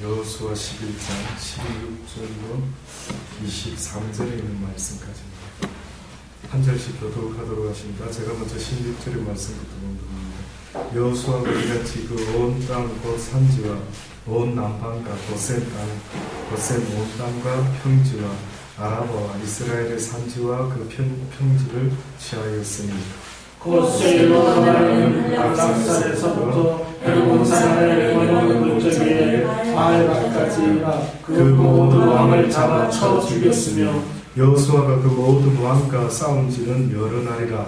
여호수아 11장 16절로 23절에 있는 말씀까지입니다. 한 절씩 교독하도록 하십니다. 제가 먼저 16절의 말씀부터 공부합니다. 여호수아가 이같이 그 온 땅 곧 산지와 온 남방과 고센 온 땅과 평지와 아라바와 이스라엘의 산지와 그 평지를 취하였으니 곧 세일로 나라는 악산에서부터 헬본 산을 건너는 그쪽에 아알바까지가 그 모든 왕을 잡아 쳐 죽였으며 여호수아가 그 모든 왕과 싸운지는 여러 날이라.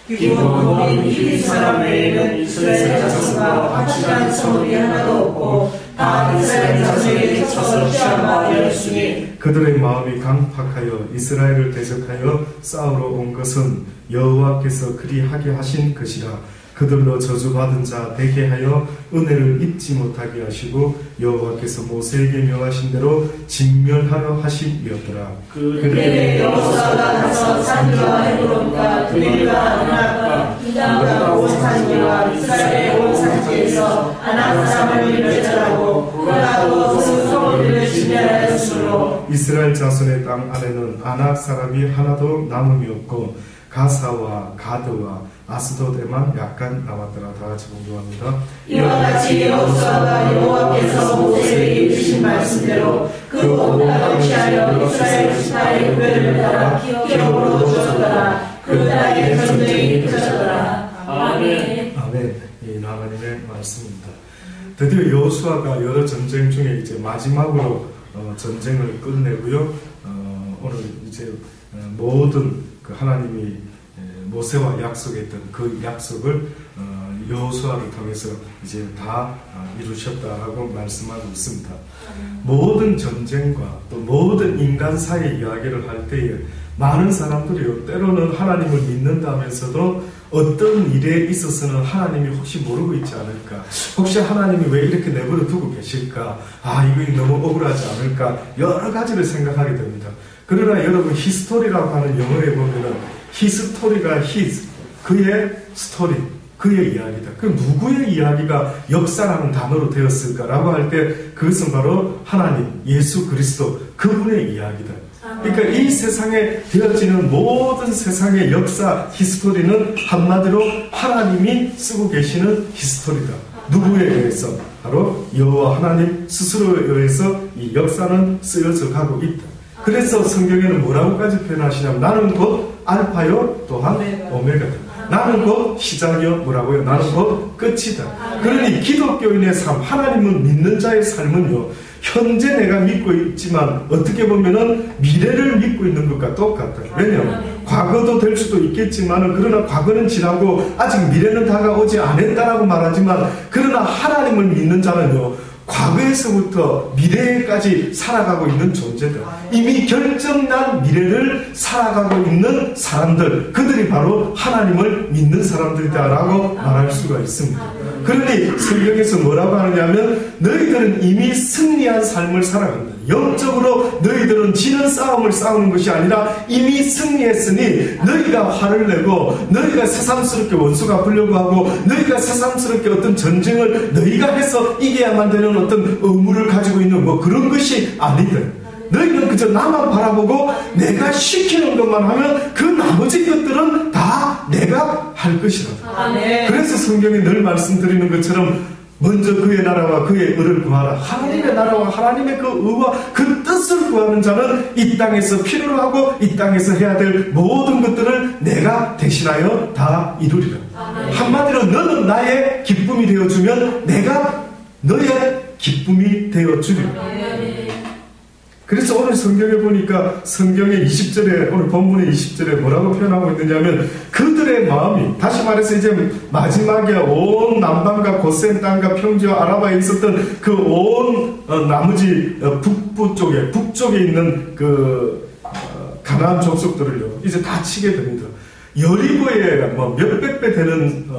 기본은 이 사람 외에는 이스라엘 자손과 같이한 성이 하나도 없고 다 이스라엘 자손에게 쳐서 취하마 되었으니 그들의 마음이 강팍하여 이스라엘을 대적하여 싸우러 온 것은 여호와께서 그리하게 하신 것이라. 그들로 저주받은 자 되게 하여 은혜를 입지 못하게 하시고 여호와께서 모세에게 명하신 대로 진멸하려 하심이었더라. 그들의 여호수아가 가서 산지와 헤브론과 그릴과 아낙과 이다가 온 산지와 이스라엘의 온 산지에서 아낙 사람을 멸절하고 그라도 그 성읍을 진멸하였으므로 이스라엘 자손의 땅 안에는 아낙 사람이 하나도 남음이 없고 가사와 가드와 아스돗에만 약간 남았더라. 다 같이 공부합니다. 이와 같이 여호수아가 여호와께서 모세에게 주신 말씀대로 그 온땅을 취하여 이스라엘 지파의 구별을 따라 기업으로 주었더라. 그 땅의 전쟁이 펼쳐졌더라. 아멘. 아멘. 이 하나님의 말씀입니다. 드디어 여호수아가 여러 전쟁 중에 이제 마지막으로 전쟁을 끝내고요. 오늘 이제 모든 그 하나님이 모세와 약속했던 그 약속을 여호수아를 통해서 이제 다 이루셨다라고 말씀하고 있습니다. 모든 전쟁과 또 모든 인간사의 이야기를 할 때에 많은 사람들이요, 때로는 하나님을 믿는다면서도 어떤 일에 있어서는 하나님이 혹시 모르고 있지 않을까, 혹시 하나님이 왜 이렇게 내버려 두고 계실까, 이거 너무 억울하지 않을까, 여러 가지를 생각하게 됩니다. 그러나 여러분, 히스토리라고 하는 영어에 보면은 히스토리가 그의 스토리, 그의 이야기다. 그 누구의 이야기가 역사라는 단어로 되었을까라고 할 때 그것은 바로 하나님, 예수 그리스도, 그분의 이야기다. 그러니까 이 세상에 되어지는 모든 세상의 역사, 히스토리는 한마디로 하나님이 쓰고 계시는 히스토리다. 누구에 의해서? 바로 여호와 하나님 스스로에 의해서 이 역사는 쓰여져 가고 있다. 그래서 성경에는 뭐라고까지 표현하시냐면 나는 곧 알파요 또한 오메가다. 나는 곧 시작이요 뭐라고요? 나는 곧 끝이다. 그러니 기독교인의 삶, 하나님을 믿는 자의 삶은요, 현재 내가 믿고 있지만 어떻게 보면은 미래를 믿고 있는 것과 똑같다. 왜냐하면 과거도 될 수도 있겠지만 그러나 과거는 지나고 아직 미래는 다가오지 않았다라고 말하지만, 그러나 하나님을 믿는 자는요, 과거에서부터 미래까지 살아가고 있는 존재들, 이미 결정난 미래를 살아가고 있는 사람들, 그들이 바로 하나님을 믿는 사람들이다라고 말할 수가 있습니다. 그러니 성경에서 뭐라고 하느냐면 너희들은 이미 승리한 삶을 살아간다. 영적으로 너희들은 지는 싸움을 싸우는 것이 아니라 이미 승리했으니 너희가 화를 내고 너희가 새삼스럽게 원수 갚으려고 하고 너희가 새삼스럽게 어떤 전쟁을 너희가 해서 이겨야만 되는 어떤 의무를 가지고 있는 뭐 그런 것이 아니다. 너희는 그저 나만 바라보고 내가 시키는 것만 하면 그 나머지 것들은 다 내가 할 것이다. 그래서 성경에 늘 말씀드리는 것처럼 먼저 그의 나라와 그의 의를 구하라. 하나님의 나라와 하나님의 그 의와 그 뜻을 구하는 자는 이 땅에서 필요로 하고 이 땅에서 해야 될 모든 것들을 내가 대신하여 다 이루리라. 한마디로 너는 나의 기쁨이 되어주면 내가 너의 기쁨이 되어주리라. 그래서 오늘 성경에 보니까 성경의 20절에, 오늘 본문의 20절에 뭐라고 표현하고 있느냐면 그들의 마음이, 다시 말해서 이제 마지막에 온 남방과 고센 땅과 평지와 아라바에 있었던 그 온 나머지 북쪽에 있는 그 가나안 족속들을요, 이제 다 치게 됩니다. 여리고의 뭐 몇백 배 되는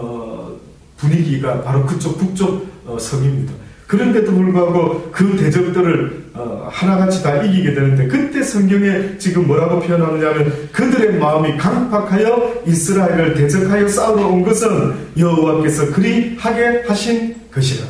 분위기가 바로 그쪽 북쪽 성입니다. 그런데도 불구하고 그 대적들을 하나같이 다 이기게 되는데, 그때 성경에 지금 뭐라고 표현하느냐면 그들의 마음이 강팍하여 이스라엘을 대적하여 싸우러 온 것은 여호와께서 그리하게 하신 것이라.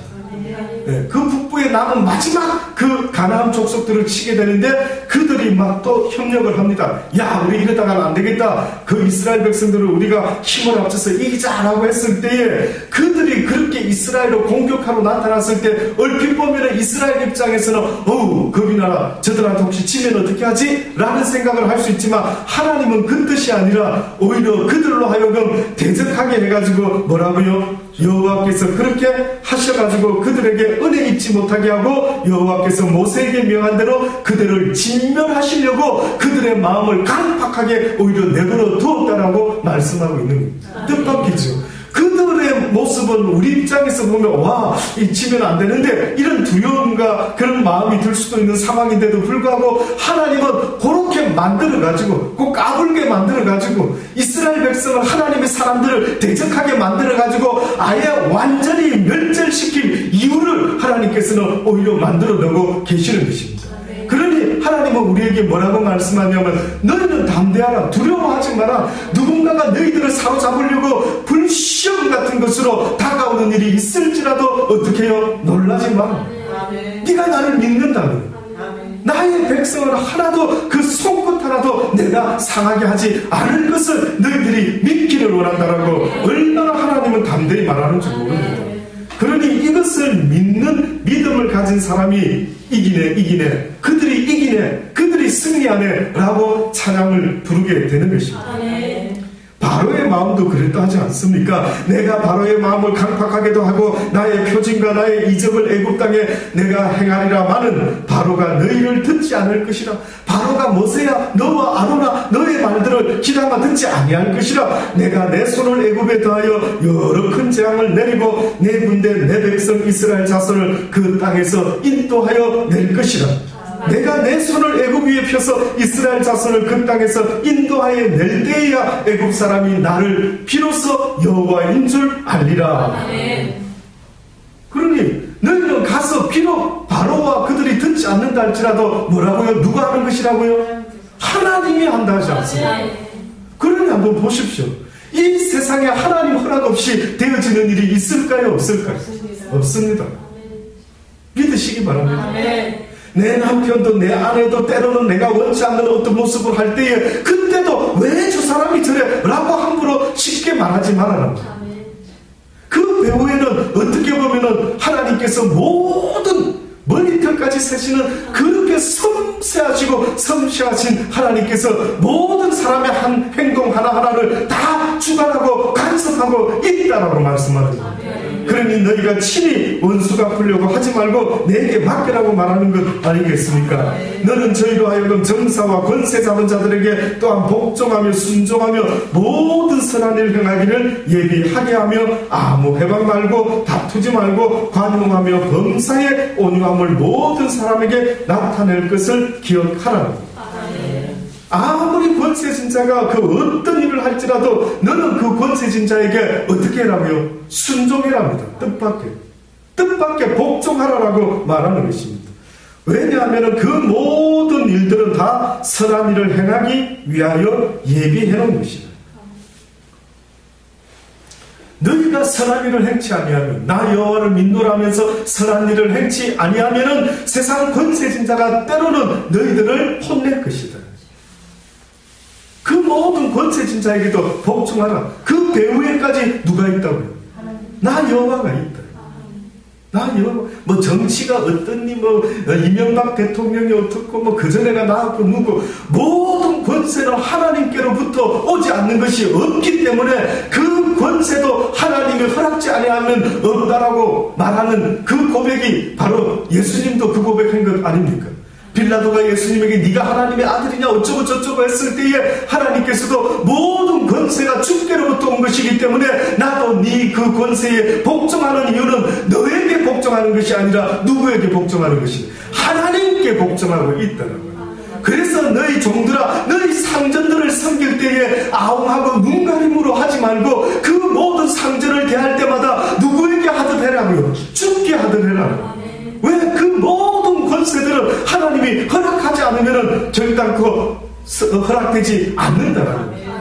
네, 그 북부에 남은 마지막 그 가나안 족속들을 치게 되는데 그들이 막 또 협력을 합니다. 야, 우리 이러다가는 안 되겠다. 그 이스라엘 백성들을 우리가 힘을 합쳐서 이기자라고 했을 때에 그들이 그렇게 이스라엘을 공격하러 나타났을 때 얼핏 보면 이스라엘 입장에서는 어우, 겁이 나라. 저들한테 혹시 치면 어떻게 하지? 라는 생각을 할 수 있지만 하나님은 그 뜻이 아니라 오히려 그들로 하여금 대적하게 해가지고 뭐라고요? 여호와께서 그렇게 하셔가지고 그들에게 은혜 입지 못하게 하고 여호와께서 모세에게 명한 대로 그들을 진멸하시려고 그들의 마음을 강팍하게 오히려 내버려 두었다라고 말씀하고 있는 뜻밖이죠. 그들의 모습은 우리 입장에서 보면 와, 이 치면 안 되는데 이런 두려움과 그런 마음이 들 수도 있는 상황인데도 불구하고 하나님은 그렇게 만들어가지고 꼭 까불게 만들어가지고 이스라엘 백성을 하나님의 사람들을 대적하게 만들어가지고 아예 완전히 멸절시킬 이유를 하나님께서는 오히려 만들어내고 계시는 것입니다. 그러니 하나님은 우리에게 뭐라고 말씀하냐면 너희는 담대하라, 두려워하지 마라. 누군가가 너희들을 사로잡으려고 불시험 같은 것으로 다가오는 일이 있을지라도 어떻게 해요? 놀라지 마라. 네가 나를 믿는다면 나의 백성을 하나도 그 손끝 하나도 내가 상하게 하지 않을 것을 너희들이 믿기를 원한다라고 얼마나 하나님은 담대히 말하는 줄 모릅니다. 그러니 이것을 믿는 믿음을 가진 사람이 이기네, 그들이 승리하네 라고 찬양을 부르게 되는 것입니다. 바로의 마음도 그랬다 하지 않습니까? 내가 바로의 마음을 강팍하게도 하고 나의 표징과 나의 이적을 애굽 땅에 내가 행하리라마는 바로가 너희를 듣지 않을 것이라. 바로가 모세야 너와 아로나 너의 말들을 귀담아 듣지 아니할 것이라. 내가 내 손을 애굽에 더하여 여러 큰 재앙을 내리고 내 군대 내 백성 이스라엘 자손을 그 땅에서 인도하여 낼 것이라. 내가 내 손을 애굽 위에 펴서 이스라엘 자손을 그 땅에서 인도하여 낼 때에야 애굽 사람이 나를 비로소 여호와인 줄 알리라. 그러니 너희는 가서 비록 바로와 그들이 듣지 않는다 할지라도 뭐라고요? 누가 하는 것이라고요? 하나님이 한다 하지 않습니까? 그러니 한번 보십시오. 이 세상에 하나님 허락 없이 되어지는 일이 있을까요? 없을까요? 없습니다. 믿으시기 바랍니다. 내 남편도 내 아내도 때로는 내가 원치 않는 어떤 모습을 할 때에 그때도 왜 저 사람이 저래? 라고 함부로 쉽게 말하지 말아라. 그 배후에는 어떻게 보면은 하나님께서 모든 머리털까지 세시는 그렇게 섬세하시고 섬시하신 하나님께서 모든 사람의 한 행동 하나하나를 다 주관하고 간섭하고 있다라고 말씀하십니다. 그러니 너희가 친히 원수 갚으려고 하지 말고 내게 맡기라고 말하는 것 아니겠습니까? 너는 저희로 하여금 정사와 권세 잡은 자들에게 또한 복종하며 순종하며 모든 선한 일 행하기를 예비하게 하며 아무 해방 말고 다투지 말고 관용하며 범사에 온유함을 모든 사람에게 나타낼 것을 기억하라. 아무리 권세진 자가 그 어떤 일을 할지라도 너는 그 권세진 자에게 어떻게 하라고요? 순종해랍니다. 뜻밖에 복종하라라고 말하는 것입니다. 왜냐하면 그 모든 일들은 다 선한 일을 행하기 위하여 예비해 놓은 것이다. 너희가 선한 일을 행치 아니하면 나 여호와를 믿노라면서 선한 일을 행치 아니하면은 세상 권세진 자가 때로는 너희들을 혼낼 것이다. 그 모든 권세진 자에게도 복종하라. 그 배후에까지 누가 있다고요? 나 여호와가 있다. 나 여호와. 뭐 정치가 어떻니, 뭐 이명박 대통령이 어떻고, 뭐 그전에가 나왔고 누구, 모든 권세는 하나님께로부터 오지 않는 것이 없기 때문에 그 권세도 하나님이 허락지 아니하면 없다라고 말하는 그 고백이 바로 예수님도 그 고백한 것 아닙니까? 빌라도가 예수님에게 네가 하나님의 아들이냐 어쩌고 저쩌고 했을 때에 하나님께서도 모든 권세가 주께로부터 온 것이기 때문에 나도 네 그 권세에 복종하는 이유는 너에게 복종하는 것이 아니라 누구에게 복종하는 것이 하나님께 복종하고 있다는 거예요. 그래서 너희 종들아 너희 상전들을 섬길 때에 아웅하고 눈가림으로 하지 말고 그 모든 상전을 대할 때마다 누구에게 하듯 해라고요? 주께 하듯 해라. 왜? 그 모든 권세들은 하나님이 허락하지 않으면 결단코 허락되지 않는다라는 거예요.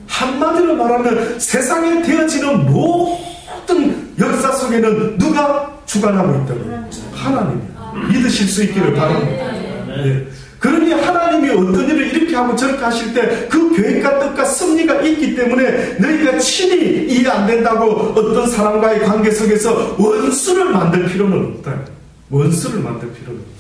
한마디로 말하면 세상에 되어지는 모든 역사 속에는 누가 주관하고 있다고요? 하나님이. 믿으실 수 있기를 바랍니다. 네. 그러니 하나님이 어떤 일을 이렇게 하고 저렇게 하실 때 그 계획과 뜻과 섭리가 있기 때문에 너희가 친히 이해 안 된다고 어떤 사람과의 관계 속에서 원수를 만들 필요는 없다. 원수를 만들 필요는 없습니다.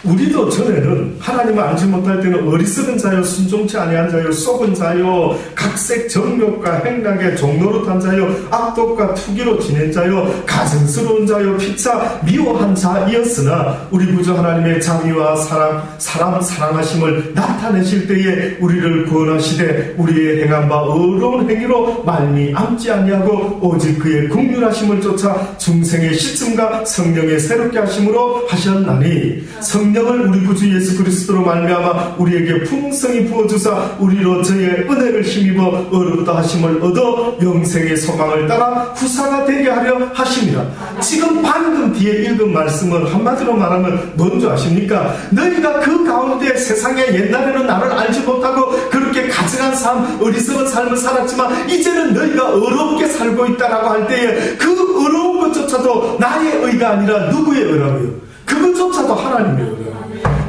우리도 전에는 하나님을 알지 못할 때는 어리석은 자요, 순종치 아니한 자요, 속은 자요, 각색 정욕과 행락에 종노릇한 자요, 악독과 투기로 지낸 자요, 가증스러운 자요, 피차 미워한 자이었으나 우리 구주 하나님의 자비와 사람 사랑하심을 나타내실 때에 우리를 구원하시되 우리의 행한 바 어려운 행위로 말미암지 아니하고 오직 그의 긍휼하심을 쫓아 중생의 씻음과 성령의 새롭게 하심으로 하셨나니 성령을 우리 구주 예수 그리스도로 말미암아 우리에게 풍성히 부어주사 우리로 저의 은혜를 힘입어 어렵다 하심을 얻어 영생의 소망을 따라 후사가 되게 하려 하심이라. 지금 방금 뒤에 읽은 말씀은 한마디로 말하면 뭔지 아십니까? 너희가 그 가운데 세상에 옛날에는 나를 알지 못하고 그렇게 가증한 삶, 어리석은 삶을 살았지만 이제는 너희가 어렵게 살고 있다라고 할 때에 그 어려운 것조차도 나의 의가 아니라 누구의 의라고요? 그것조차도 하나님의 의라고요.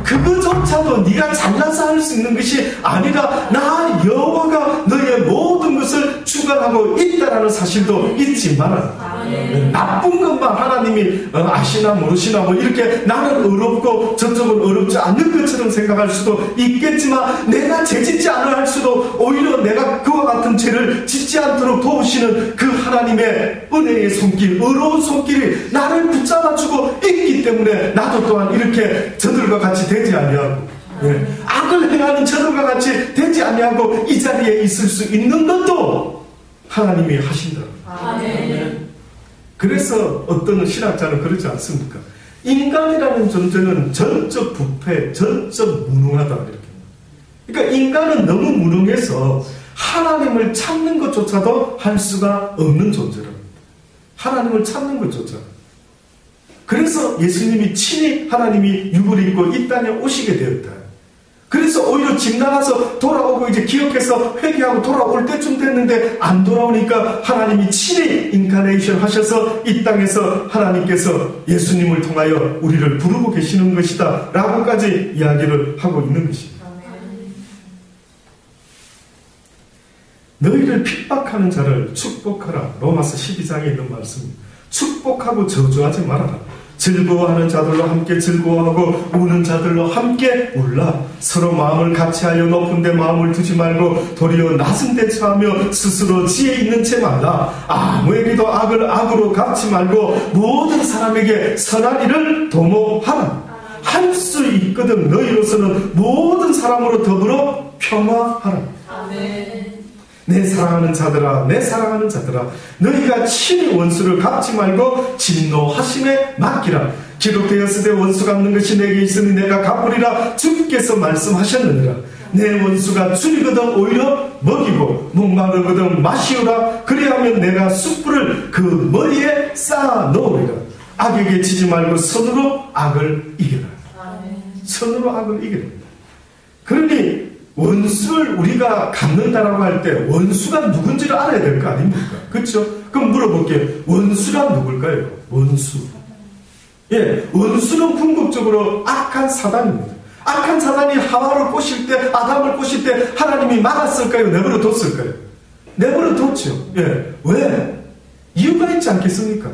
그것조차도 네가 잘나서 할 수 있는 것이 아니라 나 여호와가 너의 모든 것을 주관하고 있다라는 사실도 잊지 말아라. 나쁜 것만 하나님이 아시나 모르시나 뭐 이렇게 나는 어렵고 저쪽은 어렵지 않는 것처럼 생각할 수도 있겠지만 내가 죄짓지 않을 할 수도 오히려 내가 그와 같은 죄를 짓지 않도록 도우시는 그 하나님의 은혜의 손길, 어려운 손길이 나를 붙잡아주고 있기 때문에 나도 또한 이렇게 저들과 같이 되지 아니하고 악을 행하는 저들과 같이 되지 아니하고 이 자리에 있을 수 있는 것도 하나님이 하신다. 아멘. 그래서 어떤 신학자는 그러지 않습니까? 인간이라는 존재는 전적 부패, 전적 무능하다 이렇게. 그러니까 인간은 너무 무능해서 하나님을 찾는 것조차도 할 수가 없는 존재랍니다. 하나님을 찾는 것조차. 그래서 예수님이 친히 하나님이 육을 입고 이 땅에 오시게 되었다. 그래서 오히려 집 나가서 돌아오고 이제 기억해서 회개하고 돌아올 때쯤 됐는데 안 돌아오니까 하나님이 친히 인카네이션 하셔서 이 땅에서 하나님께서 예수님을 통하여 우리를 부르고 계시는 것이다 라고까지 이야기를 하고 있는 것입니다. 너희를 핍박하는 자를 축복하라. 로마서 12장에 있는 말씀입니다. 축복하고 저주하지 말아라. 즐거워하는 자들로 함께 즐거워하고 우는 자들로 함께 울라. 서로 마음을 같이하여 높은 데 마음을 두지 말고 도리어 낮은 데 처하며 스스로 지혜 있는 채 말라. 아무에게도 악을 악으로 갚지 말고 모든 사람에게 선한 일을 도모하라. 할 수 있거든 너희로서는 모든 사람으로 더불어 평화하라. 아멘. 내 사랑하는 자들아, 내 사랑하는 자들아, 너희가 친히 원수를 갚지 말고 진노하심에 맡기라. 기록되었으되 원수 갚는 것이 내게 있으니 내가 갚으리라 주께서 말씀하셨느니라. 내 원수가 줄이거든 오히려 먹이고 목마르거든 마시오라. 그리하면 내가 숯불을 그 머리에 쌓아 놓으리라. 악에게 지지 말고 선으로 악을 이겨라. 선으로 악을 이겨라. 그러니 원수를 우리가 갚는다라고 할 때 원수가 누군지를 알아야 될 거 아닙니까? 그렇죠? 그럼 물어볼게요. 원수란 누굴까요? 원수. 예, 원수는 궁극적으로 악한 사단입니다. 악한 사단이 하와를 꼬실 때, 아담을 꼬실 때 하나님이 막았을까요? 내버려 뒀을까요? 내버려 뒀죠. 예, 왜? 이유가 있지 않겠습니까?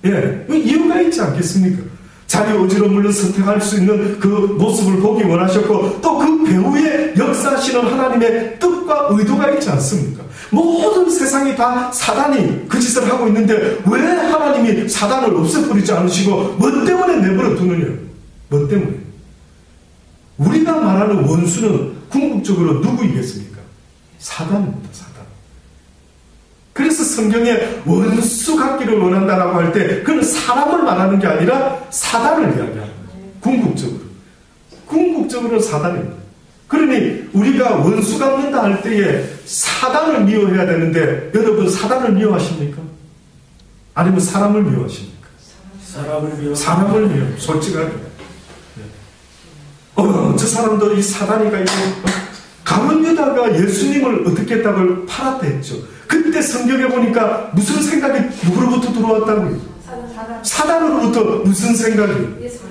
예, 이유가 있지 않겠습니까? 자기 어지러움을 선택할 수 있는 그 모습을 보기 원하셨고 또 그 배후에 역사하시는 하나님의 뜻과 의도가 있지 않습니까? 모든 세상이 다 사단이 그 짓을 하고 있는데 왜 하나님이 사단을 없애버리지 않으시고 뭐 때문에 내버려 두느냐? 뭐 때문에? 우리가 말하는 원수는 궁극적으로 누구이겠습니까? 사단입니다. 사단. 그래서 성경에 원수 갖기를 원한다라고 할 때 그건 사람을 말하는 게 아니라 사단을 이야기하는 거예요. 궁극적으로는 사단입니다. 그러니 우리가 원수 갚는다 할 때에 사단을 미워해야 되는데 여러분 사단을 미워하십니까? 아니면 사람을 미워하십니까? 사람을 미워. 솔직하게. 저 사람도 이 사단이가 있고 가룟 유다가 예수님을 어떻게 했다고 팔았다 했죠. 그때 성경에 보니까 무슨 생각이 누구로부터 들어왔다고요? 사단으로부터 무슨 생각이?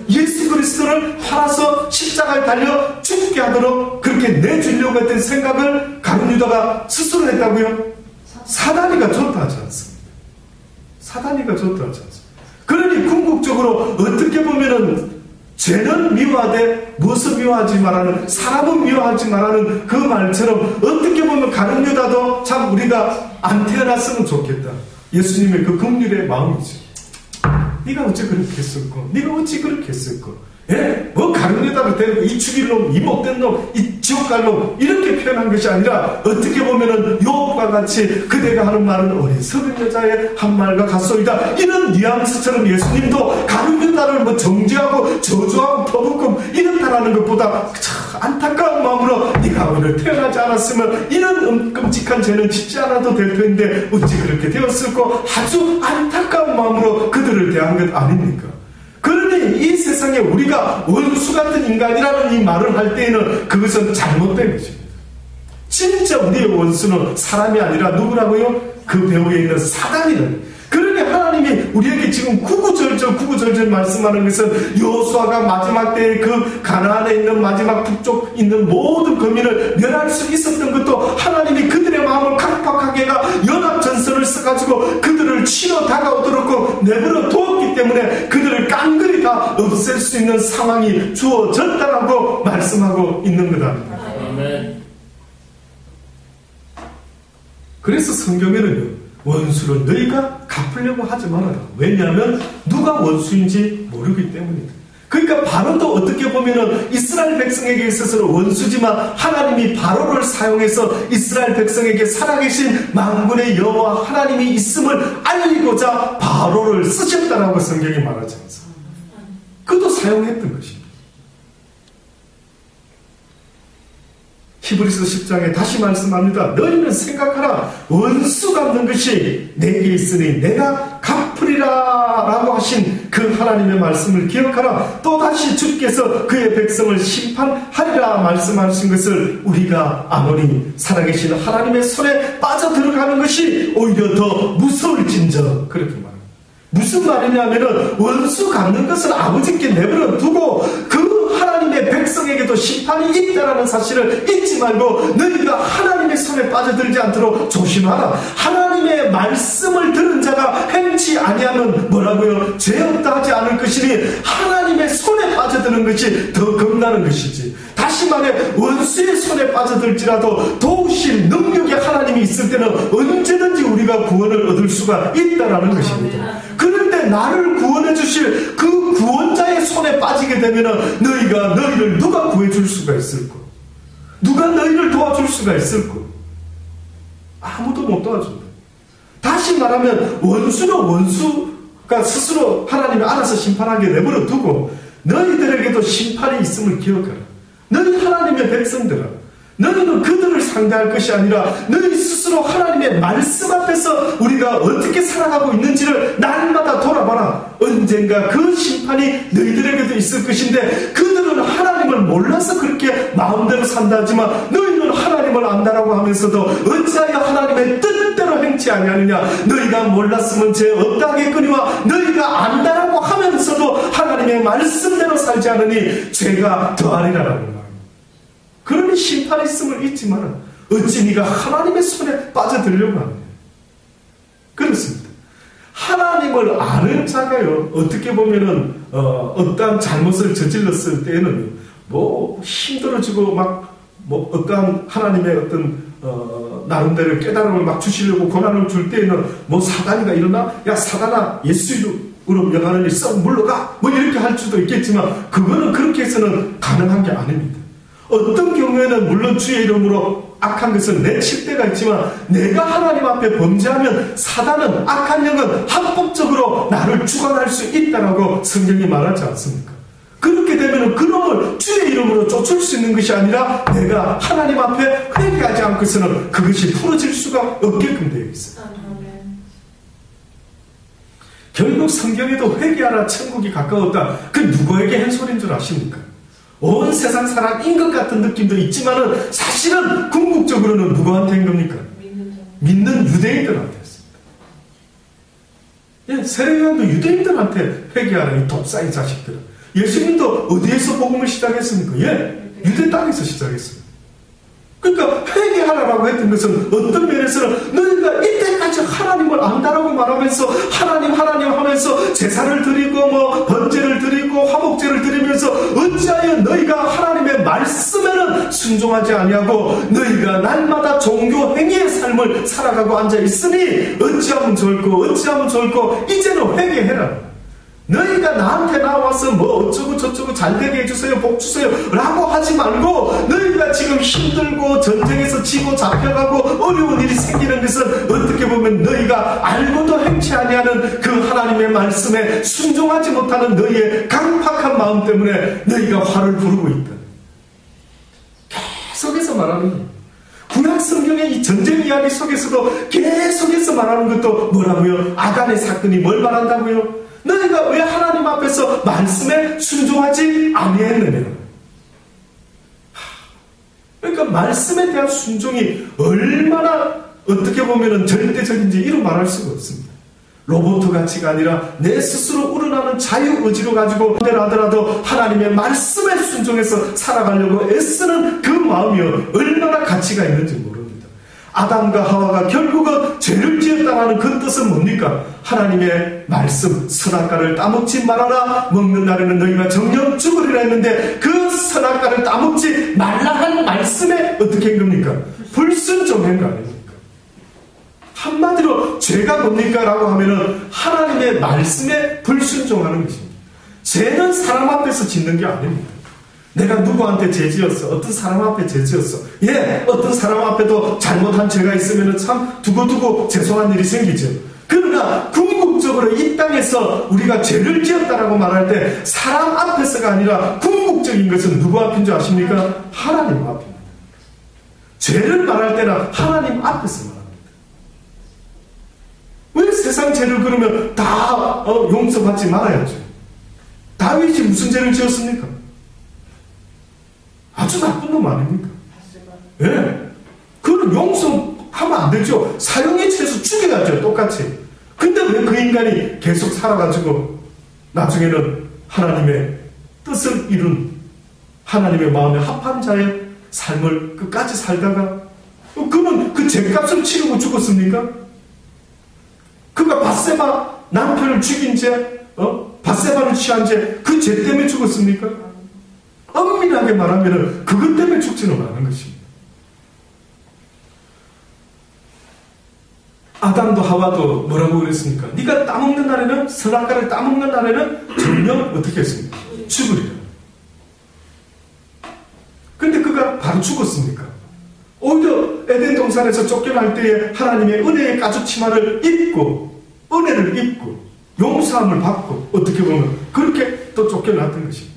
예수 그리스도를 팔아서 십자가에 달려 죽게 하도록 그렇게 내주려고 했던 생각을 가룟 유다가 스스로 했다고요? 사단이가 좋다 하지 않습니다. 사단이가 좋다 하지 않습니다. 그러니 궁극적으로 어떻게 보면은 죄는 미워하되 무엇을 미워하지 말라는, 사람은 미워하지 말라는 그 말처럼 어떻게 보면 가룟 유다도 참 우리가 안 태어났으면 좋겠다. 예수님의 그 긍휼의 마음이죠. 네가 어찌 그렇게 했을까? 네가 어찌 그렇게 했을까? 예? 뭐 가룟 유다를 데리고 이 죽일 놈, 이 못된 놈, 이 지옥 갈 놈 이렇게 표현한 것이 아니라 어떻게 보면은 욥과 같이 그대가 하는 말은 어리석은 여자의 한 말과 같소이다. 이런 뉘앙스처럼 예수님도 가룟 유다를 뭐 정죄하고 저주하고 퍼붓고 이렇다라는 것보다 참 안타까운 마음으로 네가 오늘 태어나지 않았으면 이런 끔찍한 죄는 짓지 않아도 될 텐데 어찌 그렇게 되었을까? 아주 안타까운 마음으로 그들을 대한 것 아닙니까? 그러니 이 세상에 우리가 원수 같은 인간이라는 이 말을 할 때에는 그것은 잘못된 것입니다. 진짜 우리의 원수는 사람이 아니라 누구라고요? 그 배후에 있는 사단이라는. 그러니 하나님이 우리에게 지금 구구절절 말씀하는 것은 여호수아가 마지막 때에 그 가나안에 있는 마지막 북쪽 있는 모든 거민을 멸할 수 있었던 것도 하나님이 그들의 마음을 각박하게 연합전선을 써가지고 그들을 치러 다가오도록 내버려 두었기 때문에 그들을 깡그리 다 없앨 수 있는 상황이 주어졌다라고 말씀하고 있는 거다. 아멘. 그래서 성경에는요, 원수를 너희가 갚으려고 하지 말아라. 왜냐하면 누가 원수인지 모르기 때문이다. 그러니까 바로도 어떻게 보면은 이스라엘 백성에게 있어서는 원수지만 하나님이 바로를 사용해서 이스라엘 백성에게 살아계신 만군의 여호와 하나님이 있음을 알리고자 바로를 쓰셨다라고 성경이 말하지 않습니까? 그도 사용했던 것입니다. 히브리서 10장에 다시 말씀합니다. 너희는 생각하라. 원수 갚는 것이 내게 있으니 내가 갚으리라 라고 하신 그 하나님의 말씀을 기억하라. 또다시 주께서 그의 백성을 심판하리라 말씀하신 것을 우리가 아무리 살아계신 하나님의 손에 빠져들어가는 것이 오히려 더 무서울진저 그렇게 말합니다. 무슨 말이냐면은 원수 갚는 것을 아버지께 내버려 두고 그 하나님의 백성에게도 심판이 있다라는 사실을 잊지 말고 너희가 하나님의 손에 빠져들지 않도록 조심하라. 하나님의 말씀을 들은 자가 행치 아니하면 뭐라고요? 죄 없다 하지 않을 것이니 하나님의 손에 빠져드는 것이 더 겁나는 것이지. 다시 말해 원수의 손에 빠져들지라도 도우실 능력이 하나님이 있을 때는 언제든지 우리가 구원을 얻을 수가 있다라는 것입니다. 그런데 나를 구원해 주실 그 구원자의 손에 빠지게 되면 너희를 누가 구해줄 수가 있을까? 누가 너희를 도와줄 수가 있을까? 아무도 못 도와준다. 다시 말하면 원수는 원수가 스스로 하나님이 알아서 심판하게 내버려 두고 너희들에게도 심판이 있음을 기억하라. 너희 하나님의 백성들아, 너희는 그들을 상대할 것이 아니라 너희 스스로 하나님의 말씀 앞에서 우리가 어떻게 살아가고 있는지를 날마다 돌아봐라. 언젠가 그 심판이 너희들에게도 있을 것인데 그들은 하나님을 몰라서 그렇게 마음대로 산다 하지만 너희는 하나님을 안다라고 하면서도 어찌하여 하나님의 뜻대로 행치 아니하느냐. 너희가 몰랐으면 죄 없다 하겠거니와 너희가 안다라고 하면서도 하나님의 말씀대로 살지 않으니 죄가 더하리라라는 말. 그러니 심판이 있음을 잊지 마라. 어찌 네가 하나님의 손에 빠져들려고 하느냐. 그렇습니다. 하나님을 아는 자가요, 어떻게 보면은 어떠한 잘못을 저질렀을 때에는 뭐 힘들어지고 막 뭐 어떠한 하나님의 어떤 나름대로 깨달음을 막 주시려고 고난을 줄 때에는 뭐 사단이가 일어나, 야 사단아 예수 이름으로 명하느니 썩 물러가, 뭐 이렇게 할 수도 있겠지만 그거는 그렇게 해서는 가능한 게 아닙니다. 어떤 경우에는 물론 주의 이름으로 악한 것을 내칠 때가 있지만 내가 하나님 앞에 범죄하면 사단은, 악한 영은 합법적으로 나를 주관할 수 있다라고 성경이 말하지 않습니까? 그렇게 되면 그놈을 주의 이름으로 쫓을 수 있는 것이 아니라 내가 하나님 앞에 회개하지 않고서는 그것이 풀어질 수가 없게끔 되어 있어요. 결국 성경에도 회개하라 천국이 가까웠다. 그 누구에게 한 소리인 줄 아십니까? 온 세상 사람인 것 같은 느낌도 있지만은 사실은 궁극적으로는 누구한테 한 겁니까? 믿는 유대인들한테 했습니다. 예, 세례요한도 유대인들한테 회개하라, 이 독사의 자식들은. 예수님도 어디에서 복음을 시작했습니까? 예, 유대 땅에서 시작했습니다. 그러니까 회개하라고 했던 것은 어떤 면에서는 너희가 이때까지 하나님을 안다라고 말하면서 하나님 하면서 제사를 드리고 뭐 번제를 드리고 화목제를 드리면서 어찌하여 너희가 하나님의 말씀에는 순종하지 아니하고 너희가 날마다 종교 행위의 삶을 살아가고 앉아 있으니 어찌하면 좋을꼬 이제는 회개해라. 너희가 나한테 나와서 뭐 어쩌고 저쩌고 잘되게 해주세요, 복 주세요 라고 하지 말고 너희가 지금 힘들고 전쟁에서 지고 잡혀가고 어려운 일이 생기는 것은 어떻게 보면 너희가 알고도 행치 아니하는 그 하나님의 말씀에 순종하지 못하는 너희의 강팍한 마음 때문에 너희가 화를 부르고 있다. 계속해서 말하는 거예요. 구약 성경의 이 전쟁 이야기 속에서도 계속해서 말하는 것도 뭐라고요? 아간의 사건이 뭘 말한다고요? 너희가 왜 하나님 앞에서 말씀에 순종하지 아니했느냐? 그러니까 말씀에 대한 순종이 얼마나 어떻게 보면 절대적인지 이루 말할 수가 없습니다. 로봇 가치가 아니라 내 스스로 우러나는 자유의지로 가지고 하더라도 하나님의 말씀에 순종해서 살아가려고 애쓰는 그 마음이 얼마나 가치가 있는지 모릅니다. 아담과 하와가 결국은 죄를 지었다는 그 뜻은 뭡니까? 하나님의 말씀, 선악과를 따먹지 말아라. 먹는 날에는 너희가 정령 죽으리라 했는데 그 선악과를 따먹지 말라 한 말씀에 어떻게 한 겁니까? 불순종한 거 아닙니까? 한마디로 죄가 뭡니까? 라고 하면은 하나님의 말씀에 불순종하는 것입니다. 죄는 사람 앞에서 짓는 게 아닙니다. 내가 누구한테 죄 지었어? 어떤 사람 앞에 죄 지었어? 예, 어떤 사람 앞에도 잘못한 죄가 있으면 참 두고두고 죄송한 일이 생기죠. 그러나 궁극적으로 이 땅에서 우리가 죄를 지었다라고 말할 때 사람 앞에서가 아니라 궁극적인 것은 누구 앞인 줄 아십니까? 하나님 앞입니다. 죄를 말할 때는 하나님 앞에서 말합니다. 왜 세상 죄를 그러면 다 용서받지 말아야죠? 다윗이 무슨 죄를 지었습니까? 아주 나쁜 놈 아닙니까? 예. 그건 용서하면 안 되죠. 사형에 처해서 죽여야죠. 똑같이. 근데 왜 그 인간이 계속 살아가지고 나중에는 하나님의 뜻을 이룬 하나님의 마음에 합한 자의 삶을 끝까지 살다가 그는 그 죄값을 치르고 죽었습니까? 그가 밧세바 남편을 죽인 죄, 밧세바를 취한 죄, 그 죄 때문에 죽었습니까? 엄밀하게 말하면 그것 때문에 죽지는 않은 것입니다. 아담도 하와도 뭐라고 그랬습니까? 네가 따먹는 날에는, 선악과를 따먹는 날에는 정녕 어떻게 했습니까? 죽으리라. 근데 그가 바로 죽었습니까? 오히려 에덴 동산에서 쫓겨날 때에 하나님의 은혜의 가죽 치마를 입고 은혜를 입고 용서함을 받고 어떻게 보면 그렇게 또 쫓겨났던 것입니다.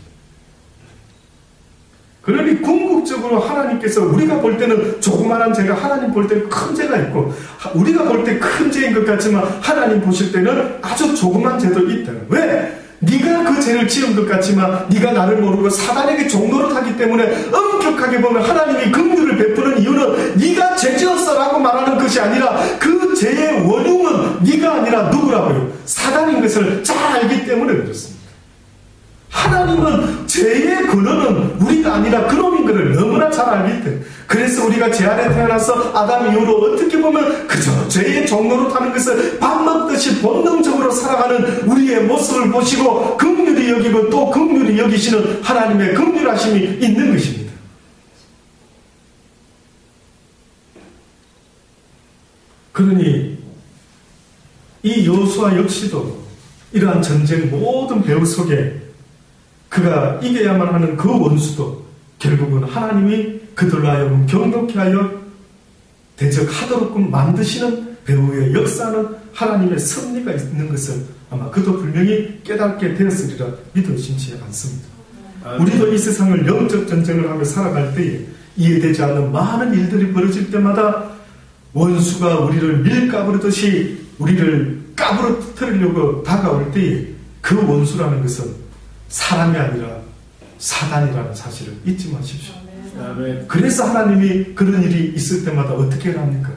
그러니 궁극적으로 하나님께서 우리가 볼 때는 조그만한 죄가 하나님 볼 때는 큰 죄가 있고 우리가 볼 때 큰 죄인 것 같지만 하나님 보실 때는 아주 조그만 죄도 있다. 왜? 네가 그 죄를 지은 것 같지만 네가 나를 모르고 사단에게 종노릇하기 때문에 엄격하게 보면 하나님이 긍휼을 베푸는 이유는 네가 죄 지었어라고 말하는 것이 아니라 그 죄의 원흉은 네가 아니라 누구라고요? 사단인 것을 잘 알기 때문에 그렇습니다. 하나님은 죄의 근원은 우리가 아니라 그놈인 것을 너무나 잘 알기 때문에 그래서 우리가 죄 안에 태어나서 아담 이후로 어떻게 보면 그저 죄의 종노릇하는 것을 밥 먹듯이 본능적으로 살아가는 우리의 모습을 보시고 긍휼히 여기고 또 긍휼히 여기시는 하나님의 긍휼하심이 있는 것입니다. 그러니 이 여호수아 역시도 이러한 전쟁 모든 배후 속에 그가 이겨야만 하는 그 원수도 결국은 하나님이 그들로 하여금 경고케 하여 대적하도록끔 만드시는 배후의 역사는 하나님의 섭리가 있는 것을 아마 그도 분명히 깨닫게 되었으리라 믿어 의심치 않습니다. 우리도 이 세상을 영적 전쟁을 하며 살아갈 때에 이해되지 않는 많은 일들이 벌어질 때마다 원수가 우리를 밀가부르듯이 우리를 까부러뜨리려고 다가올 때에 그 원수라는 것은 사람이 아니라 사단이라는 사실을 잊지 마십시오. 그래서 하나님이 그런 일이 있을 때마다 어떻게 합니까?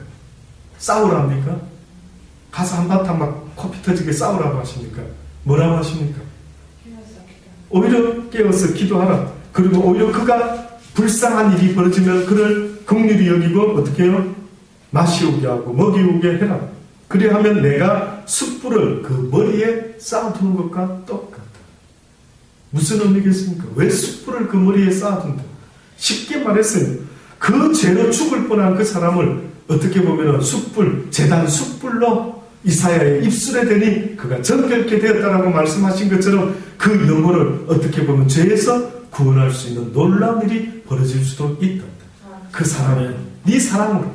싸우랍니까? 가서 한바탕 막 코피 터지게 싸우라고 하십니까? 뭐라고 하십니까? 오히려 깨어서 기도하라. 그리고 오히려 그가 불쌍한 일이 벌어지면 그를 긍휼히 여기고 어떻게 해요? 마시오게 하고 먹이오게 해라. 그래 하면 내가 숯불을 그 머리에 쌓아두는 것과 똑같다. 무슨 의미겠습니까? 왜 숯불을 그 머리에 쌓아둔다? 쉽게 말했어요. 그 죄로 죽을 뻔한 그 사람을 어떻게 보면 숯불, 제단 숯불로 이사야의 입술에 대니 그가 정결케 되었다라고 말씀하신 것처럼 그 영혼을 어떻게 보면 죄에서 구원할 수 있는 놀라운 일이 벌어질 수도 있다. 그 사람은 네 사랑으로.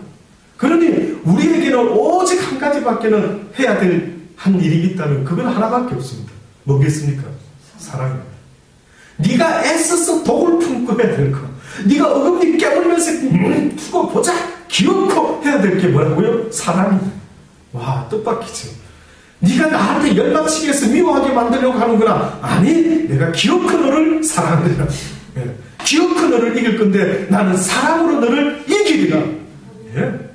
그러니 우리에게는 오직 한 가지밖에는 해야 될 한 일이 있다면 그건 하나밖에 없습니다. 뭐겠습니까? 사랑입니다. 네가 애써서 독을 품고 해야 될 거. 네가 어금니 깨물면서 두고 보자 기억고 해야 될 게 뭐라고요? 사랑입니다. 와, 뜻밖이죠. 네가 나한테 열받치게 해서 미워하게 만들려고 하는구나. 아니, 내가 기어코 너를 사랑하리라. 예. 기어코 너를 이길 건데 나는 사랑으로 너를 이기리라. 예.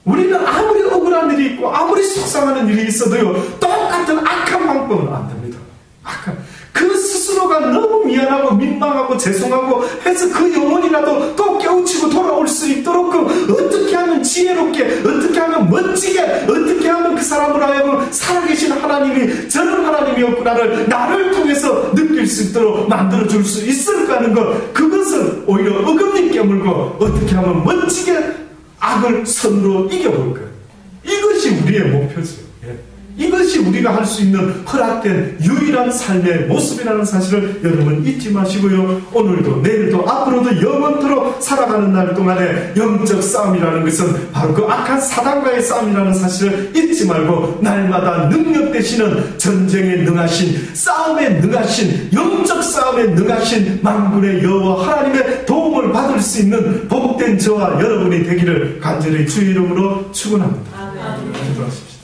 우리는 아무리 억울한 일이 있고 아무리 속상하는 일이 있어도요, 똑같은 악한 방법은 안 됩니다. 악한. 그 스스로가 너무 미안하고 민망하고 죄송하고 해서 그 영혼이라도 또 깨우치고 돌아올 수 있도록 어떻게 하면 지혜롭게, 어떻게 하면 멋지게, 어떻게 하면 그 사람으로 하여금 살아계신 하나님이 저런 하나님이었구나를 나를 통해서 느낄 수 있도록 만들어줄 수 있을까 하는 것, 그것을 오히려 어금니 깨물고 어떻게 하면 멋지게 악을 선으로 이겨볼 거예요. 이것이 우리의 목표죠. 예. 이것이 우리가 할 수 있는 허락된 유일한 삶의 모습이라는 사실을 여러분 잊지 마시고요. 오늘도 내일도 앞으로도 영원토록 살아가는 날 동안에 영적 싸움이라는 것은 바로 그 악한 사단과의 싸움이라는 사실을 잊지 말고 날마다 능력 되시는 전쟁에 능하신, 싸움에 능하신, 영적 싸움에 능하신 만군의 여호와 하나님의 도움을 받을 수 있는 복된 저와 여러분이 되기를 간절히 주의 이름으로 축원합니다. 기도하십시오.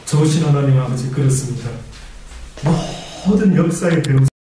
좋으신 하나님 아버지, 그렇습니다. 모든 역사의 배우